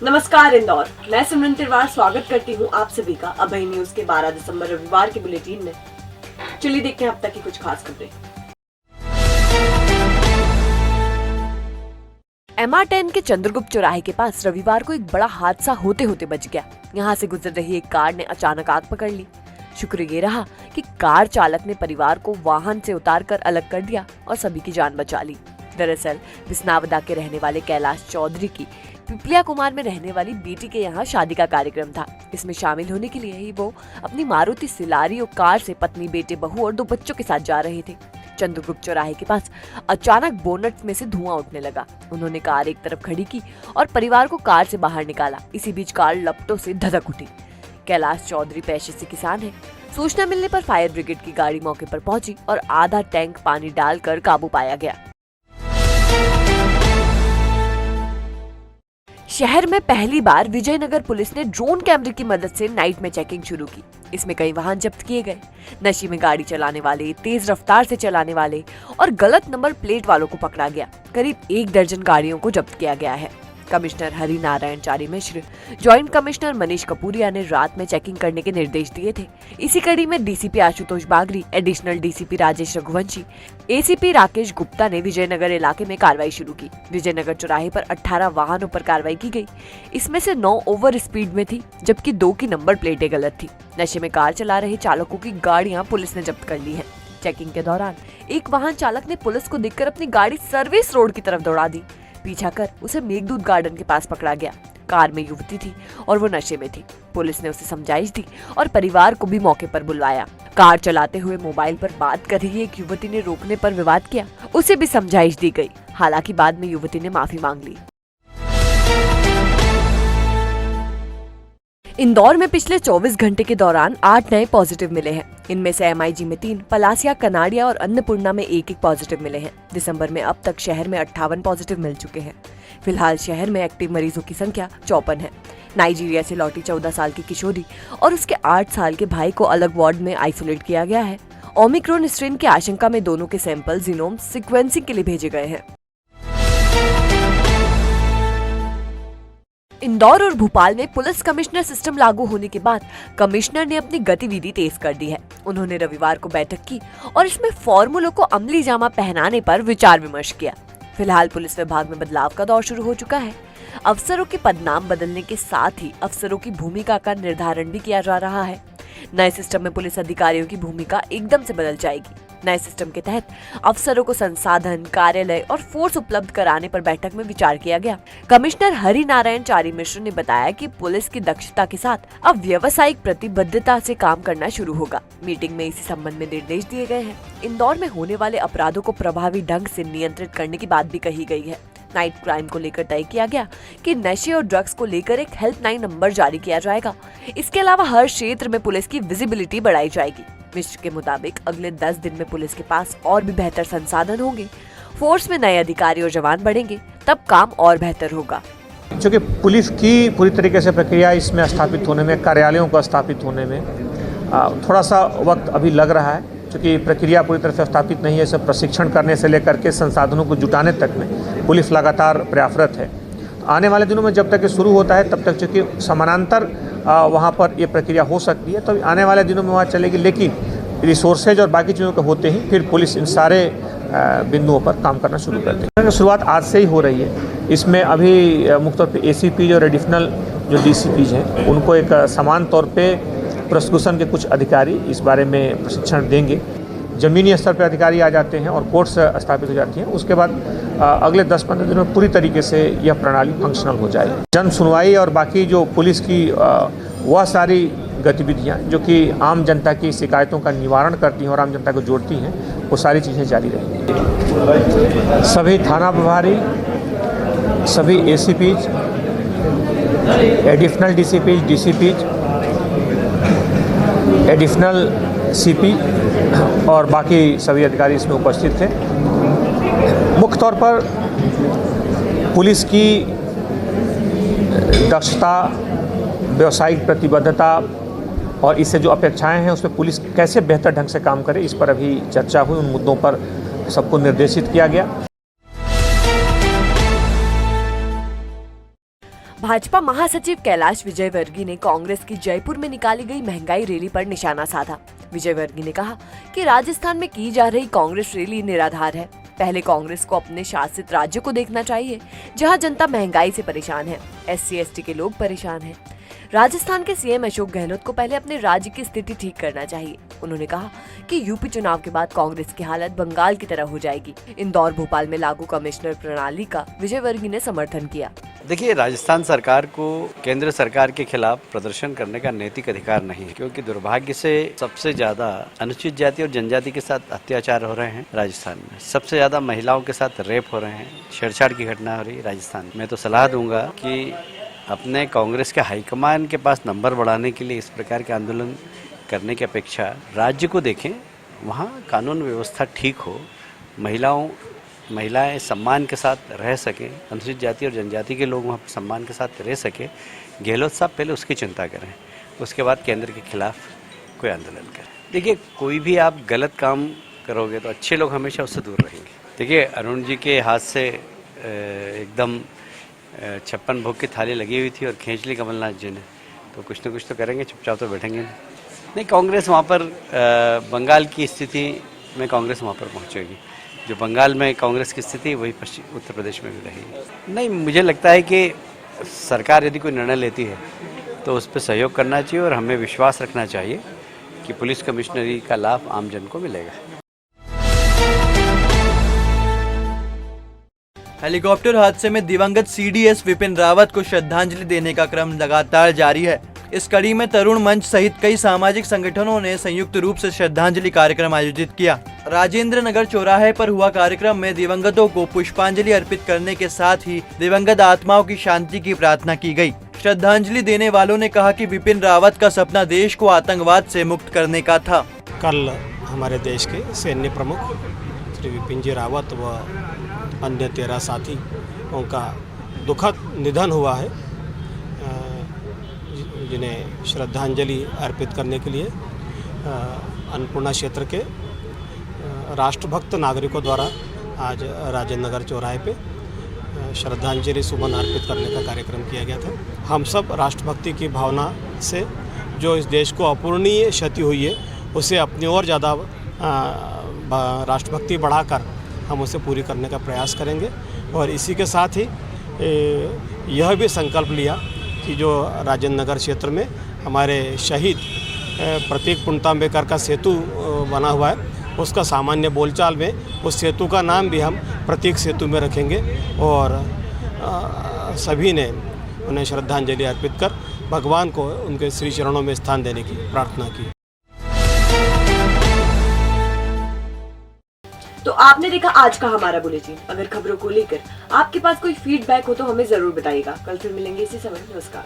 नमस्कार इंदौर, मैं सिमरन तिवार स्वागत करती हूँ आप सभी का अभय न्यूज के 12 दिसंबर रविवार के बुलेटिन में। चलिए देखते हैं अब तक की कुछ खास खबरें। MR10 के चंद्रगुप्त चौराहे के पास रविवार को एक बड़ा हादसा होते होते बच गया। यहाँ से गुजर रही एक कार ने अचानक आग पकड़ ली। शुक्र ये रहा कि कार चालक ने परिवार को वाहन से उतारकर अलग कर दिया और सभी की जान बचा ली। दरअसल बिसनावदा के रहने वाले कैलाश चौधरी की पिपलिया कुमार में रहने वाली बेटी के यहाँ शादी का कार्यक्रम था। इसमें शामिल होने के लिए ही वो अपनी मारुति सिलारियो कार से पत्नी, बेटे, बहू और 2 बच्चों के साथ जा रहे थे। चंद्रगुप्त चौराहे के पास अचानक बोनट में से धुआं उठने लगा। उन्होंने कार एक तरफ खड़ी की और परिवार को कार से बाहर निकाला। इसी बीच कार लपटों से धधक उठी। कैलाश चौधरी पेशे से किसान है। सूचना मिलने पर फायर ब्रिगेड की गाड़ी मौके पर पहुंची और आधा टैंक पानी डालकर काबू पाया गया। शहर में पहली बार विजयनगर पुलिस ने ड्रोन कैमरे की मदद से नाइट में चेकिंग शुरू की। इसमें कई वाहन जब्त किए गए। नशे में गाड़ी चलाने वाले, तेज रफ्तार से चलाने वाले और गलत नंबर प्लेट वालों को पकड़ा गया। करीब 1 दर्जन गाड़ियों को जब्त किया गया है। कमिश्नर हरि नारायण चारी मिश्र, ज्वाइंट कमिश्नर मनीष कपूरिया ने रात में चेकिंग करने के निर्देश दिए थे। इसी कड़ी में DCP Ashutosh Bagri, additional DCP Rajesh Raghuvanshi, ACP Rakesh Gupta ने विजयनगर इलाके में कार्रवाई शुरू की। विजयनगर चौराहे पर 18 वाहनों पर कार्रवाई की गई। इसमें से 9 ओवर स्पीड में थी, जबकि 2 की नंबर प्लेटें गलत थी। नशे में कार चला रहे चालकों की गाड़ियां पुलिस ने जब्त कर ली है। चेकिंग के दौरान एक वाहन चालक ने पुलिस को देखकर अपनी गाड़ी सर्विस रोड की तरफ दौड़ा दी। पीछा कर उसे मेघदूत गार्डन के पास पकड़ा गया। कार में युवती थी और वो नशे में थी। पुलिस ने उसे समझाइश दी और परिवार को भी मौके पर बुलवाया। कार चलाते हुए मोबाइल पर बात कर रही एक युवती ने रोकने पर विवाद किया। उसे भी समझाइश दी गई। हालांकि बाद में युवती ने माफी मांग ली। इंदौर में पिछले 24 घंटे के दौरान 8 नए पॉजिटिव मिले हैं। इनमें से MIG में 3, पलासिया, कनाड़िया और अन्नपूर्णा में 1-1 पॉजिटिव मिले हैं। दिसंबर में अब तक शहर में 58 पॉजिटिव मिल चुके हैं। फिलहाल शहर में एक्टिव मरीजों की संख्या 54 है। नाइजीरिया से लौटी 14 साल की किशोरी और उसके 8 साल के भाई को अलग वार्ड में आइसोलेट किया गया है। ओमिक्रॉन स्ट्रेन की आशंका में दोनों के सैंपल जीनोम सीक्वेंसिंग के लिए भेजे गए हैं। इंदौर और भोपाल में पुलिस कमिश्नर सिस्टम लागू होने के बाद कमिश्नर ने अपनी गतिविधि तेज कर दी है। उन्होंने रविवार को बैठक की और इसमें फॉर्मूलों को अमली जामा पहनाने पर विचार विमर्श किया। फिलहाल पुलिस विभाग में बदलाव का दौर शुरू हो चुका है। अफसरों के पदनाम बदलने के साथ ही अफसरों की भूमिका का निर्धारण भी किया जा रहा है। नए सिस्टम में पुलिस अधिकारियों की भूमिका एकदम से बदल जाएगी। नए सिस्टम के तहत अफसरों को संसाधन, कार्यालय और फोर्स उपलब्ध कराने पर बैठक में विचार किया गया। कमिश्नर हरि नारायण चारी मिश्र ने बताया कि पुलिस की दक्षता के साथ अब व्यावसायिक प्रतिबद्धता से काम करना शुरू होगा। मीटिंग में इसी संबंध में निर्देश दिए गए हैं। इंदौर में होने वाले अपराधों को प्रभावी ढंग से नियंत्रित करने की बात भी कही गई है। नाइट क्राइम को लेकर तय किया गया कि नशे और ड्रग्स को लेकर एक हेल्पलाइन नंबर जारी किया जाएगा। इसके अलावा हर क्षेत्र में पुलिस की विजिबिलिटी बढ़ाई जाएगी। मिश्र के मुताबिक अगले 10 दिन में पुलिस के पास और भी बेहतर संसाधन होंगे। फोर्स में नए अधिकारी और जवान बढ़ेंगे, तब काम और बेहतर होगा। क्योंकि पुलिस की पूरी तरीके से प्रक्रिया इसमें स्थापित होने में, कार्यालयों को स्थापित होने में थोड़ा सा वक्त अभी लग रहा है। क्योंकि प्रक्रिया पूरी तरह से स्थापित नहीं है। इसे प्रशिक्षण करने से लेकर के संसाधनों को जुटाने तक में पुलिस लगातार प्रयासरत है। आने वाले दिनों में जब तक ये शुरू होता है तब तक चूँकि समानांतर वहाँ पर ये प्रक्रिया हो सकती है, तो आने वाले दिनों में वहाँ चलेगी। लेकिन रिसोर्सेज और बाकी चीज़ों के होते ही फिर पुलिस इन सारे बिंदुओं पर काम करना शुरू कर देगी। शुरुआत आज से ही हो रही है। इसमें अभी मुख्य तौर पर ACP और एडिशनल जो DCPs हैं उनको एक समान तौर पर प्रोसिक्यूशन के कुछ अधिकारी इस बारे में प्रशिक्षण देंगे। ज़मीनी स्तर पर अधिकारी आ जाते हैं और कोर्ट्स स्थापित हो जाती हैं। उसके बाद अगले 10-15 दिनों में पूरी तरीके से यह प्रणाली फंक्शनल हो जाएगी। जन सुनवाई और बाकी जो पुलिस की वह सारी गतिविधियां जो कि आम जनता की शिकायतों का निवारण करती हैं और आम जनता को जोड़ती हैं, वो सारी चीज़ें जारी रहेंगी। सभी थाना प्रभारी, सभी ACPs, additional DCPs, DCPs, additional CP और बाकी सभी अधिकारी इसमें उपस्थित थे। मुख्य तौर पर पुलिस की दक्षता, व्यावसायिक प्रतिबद्धता और इससे जो अपेक्षाएं हैं उसमें पुलिस कैसे बेहतर ढंग से काम करे, इस पर अभी चर्चा हुई। उन मुद्दों पर सबको निर्देशित किया गया। भाजपा महासचिव कैलाश विजयवर्गीय ने कांग्रेस की जयपुर में निकाली गई महंगाई रैली पर निशाना साधा। विजयवर्गीय ने कहा कि राजस्थान में की जा रही कांग्रेस रैली निराधार है। पहले कांग्रेस को अपने शासित राज्यों को देखना चाहिए, जहां जनता महंगाई से परेशान है, SC/ST के लोग परेशान हैं। राजस्थान के सीएम अशोक गहलोत को पहले अपने राज्य की स्थिति ठीक करना चाहिए। उन्होंने कहा कि यूपी चुनाव के बाद कांग्रेस की हालत बंगाल की तरह हो जाएगी। इंदौर भोपाल में लागू कमिश्नर प्रणाली का विजयवर्गीय ने समर्थन किया। देखिए, राजस्थान सरकार को केंद्र सरकार के खिलाफ प्रदर्शन करने का नैतिक अधिकार नहीं है, क्योंकि दुर्भाग्य से सबसे ज्यादा अनुसूचित जाति और जनजाति के साथ अत्याचार हो रहे हैं राजस्थान में। सबसे ज्यादा महिलाओं के साथ रेप हो रहे हैं, छेड़छाड़ की घटना हो रही है राजस्थान में। मैं तो सलाह दूंगा कि अपने कांग्रेस के हाईकमान के पास नंबर बढ़ाने के लिए इस प्रकार के आंदोलन करने की अपेक्षा राज्य को देखें, वहाँ कानून व्यवस्था ठीक हो, महिलाएं सम्मान के साथ रह सकें, अनुसूचित जाति और जनजाति के लोग वहाँ सम्मान के साथ रह सकें। गहलोत साहब पहले उसकी चिंता करें, उसके बाद केंद्र के खिलाफ कोई आंदोलन करें। देखिए, कोई भी आप गलत काम करोगे तो अच्छे लोग हमेशा उससे दूर रहेंगे। देखिए, अरुण जी के हाथ से एकदम 56 भोग की थाली लगी हुई थी और खींच ली कमलनाथ जी ने, तो कुछ न कुछ तो करेंगे, चुपचाप तो बैठेंगे नहीं। कांग्रेस वहाँ पर बंगाल की स्थिति में कांग्रेस वहाँ पर पहुँचेगी। जो बंगाल में कांग्रेस की स्थिति वही उत्तर प्रदेश में भी रहेगी। नहीं, मुझे लगता है कि सरकार यदि कोई निर्णय लेती है तो उस पर सहयोग करना चाहिए और हमें विश्वास रखना चाहिए कि पुलिस कमिश्नरी का लाभ आम जन को मिलेगा। हेलीकॉप्टर हादसे में दिवंगत CDS विपिन रावत को श्रद्धांजलि देने का क्रम लगातार जारी है। इस कड़ी में तरुण मंच सहित कई सामाजिक संगठनों ने संयुक्त रूप से श्रद्धांजलि कार्यक्रम आयोजित किया। राजेंद्र नगर चौराहे पर हुआ कार्यक्रम में दिवंगतों को पुष्पांजलि अर्पित करने के साथ ही दिवंगत आत्माओं की शांति की प्रार्थना की गई। श्रद्धांजलि देने वालों ने कहा कि विपिन रावत का सपना देश को आतंकवाद से मुक्त करने का था। कल हमारे देश के सैन्य प्रमुख श्री विपिन जी रावत व अन्य 13 साथी उनका दुखद निधन हुआ है, जिन्हें श्रद्धांजलि अर्पित करने के लिए अन्नपूर्णा क्षेत्र के राष्ट्रभक्त नागरिकों द्वारा आज राजेंद्र नगर चौराहे पे श्रद्धांजलि सुमन अर्पित करने का कार्यक्रम किया गया था। हम सब राष्ट्रभक्ति की भावना से जो इस देश को अपूर्णीय क्षति हुई है उसे अपनी और ज़्यादा राष्ट्रभक्ति बढ़ाकर हम उसे पूरी करने का प्रयास करेंगे। और इसी के साथ ही यह भी संकल्प लिया कि जो राजेंद्र नगर क्षेत्र में हमारे शहीद प्रतीक पुणतांबेकर का सेतु बना हुआ है, उसका सामान्य बोलचाल में उस सेतु का नाम भी हम प्रतीक सेतु में रखेंगे। और सभी ने उन्हें श्रद्धांजलि अर्पित कर भगवान को उनके श्री चरणों में स्थान देने की प्रार्थना की। तो आपने देखा आज का हमारा बुलेटिन। अगर खबरों को लेकर आपके पास कोई फीडबैक हो तो हमें जरूर बताइएगा। कल फिर मिलेंगे इसी समय। नमस्कार।